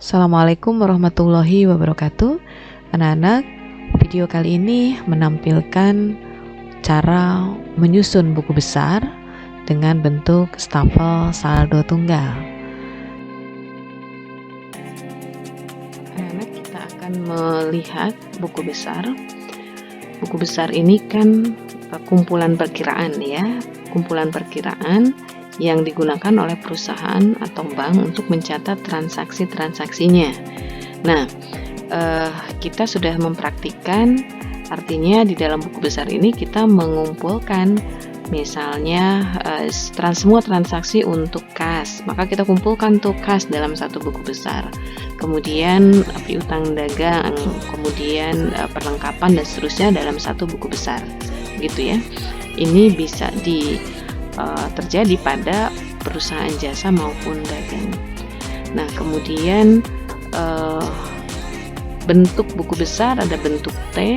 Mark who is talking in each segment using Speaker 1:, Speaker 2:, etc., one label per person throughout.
Speaker 1: Assalamualaikum warahmatullahi wabarakatuh. Anak-anak, video kali ini menampilkan cara menyusun buku besar dengan bentuk stafel saldo tunggal. Anak-anak, kita akan melihat buku besar. Buku besar ini kan kumpulan perkiraan ya, kumpulan perkiraan yang digunakan oleh perusahaan atau bank untuk mencatat transaksi-transaksinya. Nah, kita sudah mempraktikkan, artinya di dalam buku besar ini kita mengumpulkan misalnya semua transaksi untuk kas, maka kita kumpulkan tuh kas dalam satu buku besar. Kemudian piutang dagang, kemudian perlengkapan dan seterusnya dalam satu buku besar, gitu ya. Ini bisa terjadi pada perusahaan jasa maupun dagang. Nah, kemudian bentuk buku besar ada bentuk T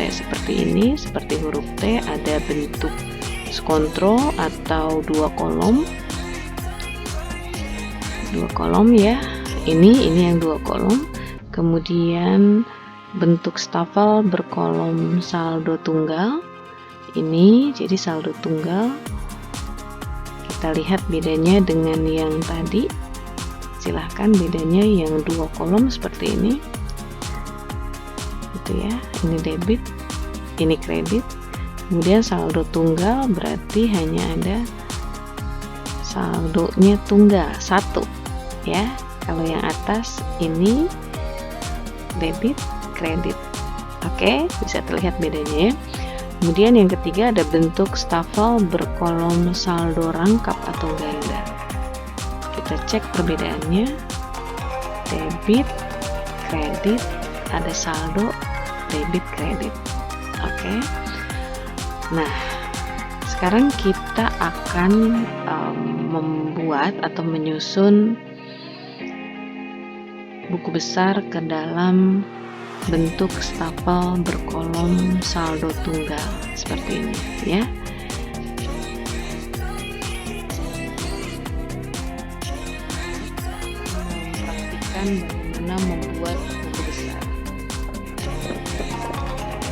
Speaker 1: seperti ini, seperti huruf T, ada bentuk kontrol atau dua kolom ya. Ini yang dua kolom. Kemudian bentuk stafel berkolom saldo tunggal. Ini jadi saldo tunggal. Kita lihat bedanya dengan yang tadi. Silahkan bedanya yang dua kolom seperti ini, gitu ya. Ini debit, ini kredit. Kemudian saldo tunggal berarti hanya ada saldonya tunggal satu, ya. Kalau yang atas ini debit, kredit. Oke, bisa terlihat bedanya ya. Kemudian yang ketiga ada bentuk stafel berkolom saldo rangkap atau ganda. Kita cek perbedaannya. Debit, kredit, ada saldo debit kredit. Oke. Nah, sekarang kita akan membuat atau menyusun buku besar ke dalam bentuk stafel berkolom saldo tunggal seperti ini ya. Praktikkan bagaimana membuat buku besar.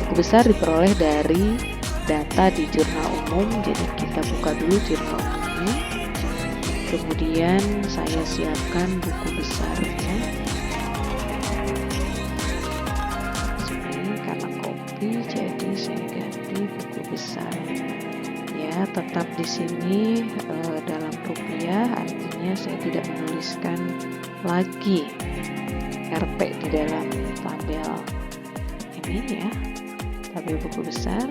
Speaker 1: Buku besar diperoleh dari data di jurnal umum, jadi kita buka dulu jurnal umumnya. Kemudian saya siapkan buku besarnya. Jadi saya ganti buku besar ya, tetap di sini dalam rupiah, artinya saya tidak menuliskan lagi Rp di dalam tabel ini ya, tabel buku besar.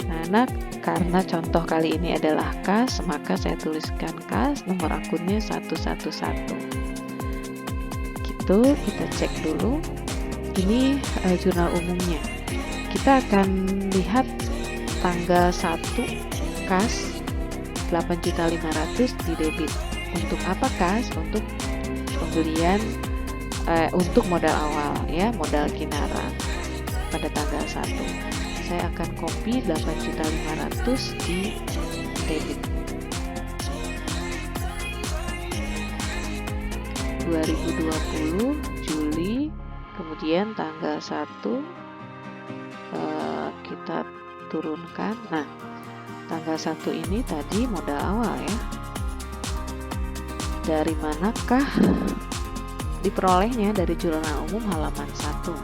Speaker 1: Nah, karena contoh kali ini adalah kas, maka saya tuliskan kas, nomor akunnya 111 gitu. Kita cek dulu ini jurnal umumnya. Kita akan lihat tanggal 1 kas 8.500.000 di debit. Untuk apa kas? Untuk pembelian untuk modal awal ya, modal Kinara pada tanggal 1. Saya akan copy 8.500.000 di debit. 2020 Juli, kemudian tanggal 1 kita turunkan. Nah, tanggal 1 ini tadi modal awal ya. Dari manakah diperolehnya? Dari jurnal umum halaman 1.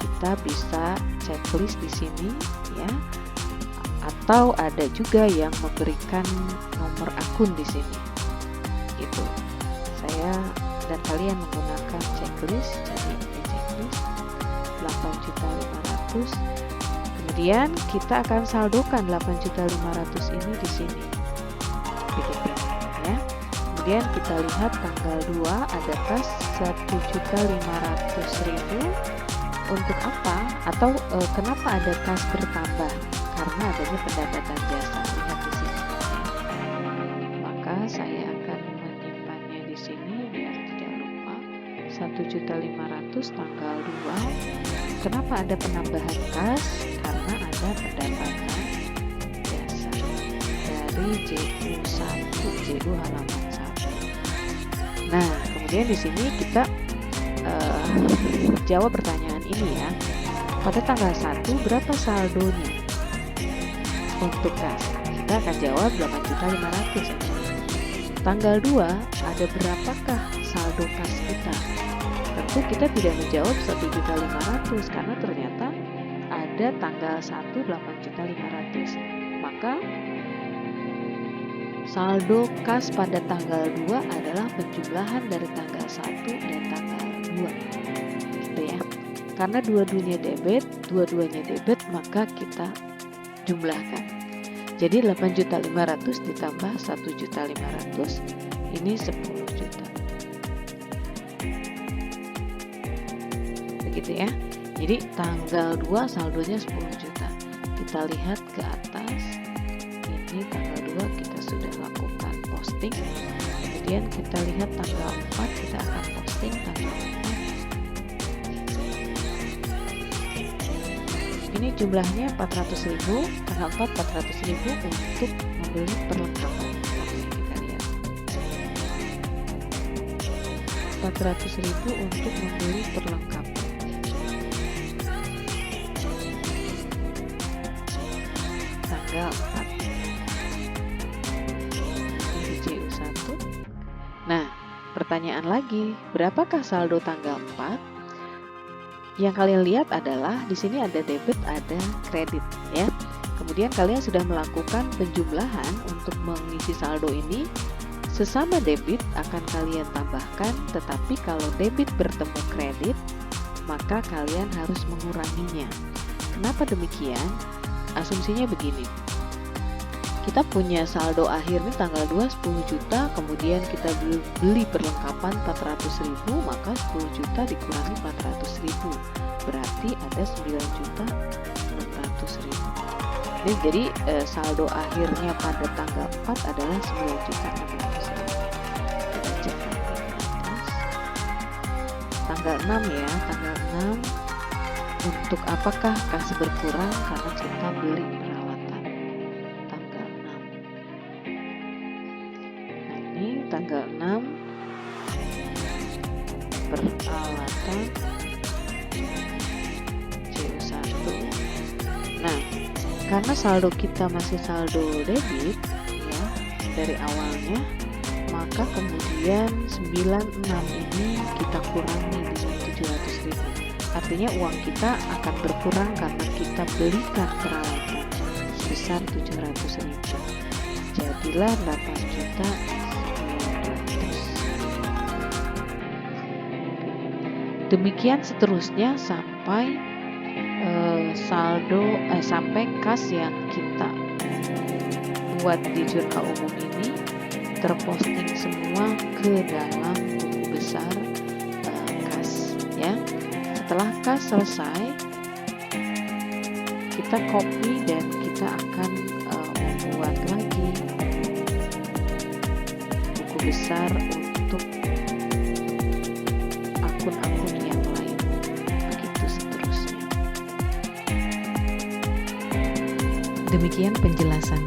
Speaker 1: Kita bisa checklist di sini ya. Atau ada juga yang memberikan nomor akun di sini. Gitu. Saya dan kalian menggunakan checklist, jadi ini checklist 8.500.000. Kemudian kita akan saldokan 8.500.000 ini di sini. Begitu ya. Kemudian kita lihat tanggal 2 ada kas 1.500.000. Untuk apa? Atau kenapa ada kas bertambah? Karena adanya pendapatan jasa. Lihat di sini. Maka saya akan menyimpannya di sini biar tidak lupa. 1.500.000 tanggal 2. Kenapa ada penambahan kas? Karena ada pendapatan jasa dari JU1, JU halaman 1. Nah, kemudian di sini kita
Speaker 2: jawab pertanyaan ini ya. Pada tanggal 1 berapa saldonya untuk kas? Kita akan jawab 8.500.000. Tanggal 2 ada berapakah saldo kas kita? Tentu kita tidak menjawab 1.500.000 karena ternyata ada tanggal 1 8.500.000. Maka saldo kas pada tanggal 2 adalah penjumlahan dari tanggal 1 dan tanggal 2. Gitu ya. Karena dua-duanya debit, maka kita jumlahkan. Jadi 8.500.000 ditambah 1.500.000 ini 10 juta. Begitu ya. Jadi tanggal 2 saldonya 10 juta. Kita lihat ke atas. Ini tanggal 2 kita sudah lakukan posting. Kemudian kita lihat tanggal 4 kita akan posting tanggal 4. Ini jumlahnya 400.000, tanggal 4 400.000 untuk membeli perlengkapan. Oke, kita lihat. 400.000 untuk membeli perlengkapan. Tanggal 4. Ini JU1. Nah, pertanyaan lagi, berapakah saldo tanggal 4? Yang kalian lihat adalah di sini ada debit, ada kredit ya. Kemudian kalian sudah melakukan penjumlahan untuk mengisi saldo ini. Sesama debit akan kalian tambahkan, tetapi kalau debit bertemu kredit, maka kalian harus menguranginya. Kenapa demikian? Asumsinya begini. Kita punya saldo akhir nih tanggal 2 10 juta, kemudian kita beli perlengkapan 400.000, maka 10 juta dikurangi 400.000 berarti ada 9.600.000. Jadi saldo akhirnya pada tanggal 4 adalah 9.600.000. Kita cek lagi ke atas. Tanggal 6 ya, tanggal 6 untuk apakah kas berkurang karena kita beli peralatan. Tanggal 6. Nah, ini tanggal 6 peralatan JU1. Nah, karena saldo kita masih saldo debit ya dari awalnya, maka kemudian 96 ini kita kurangi dengan 700.000. Artinya uang kita akan berkurang karena kita belikan peralatan sebesar 700.000. Jadilah 8.900.000. Demikian seterusnya sampai sampai kas yang kita buat di jurnal umum ini terposting semua ke dalam buku besar kas ya. Setelah kas selesai, kita copy dan kita akan membuat lagi buku besar untuk akun-akun yang lain, begitu seterusnya.
Speaker 1: Demikian penjelasan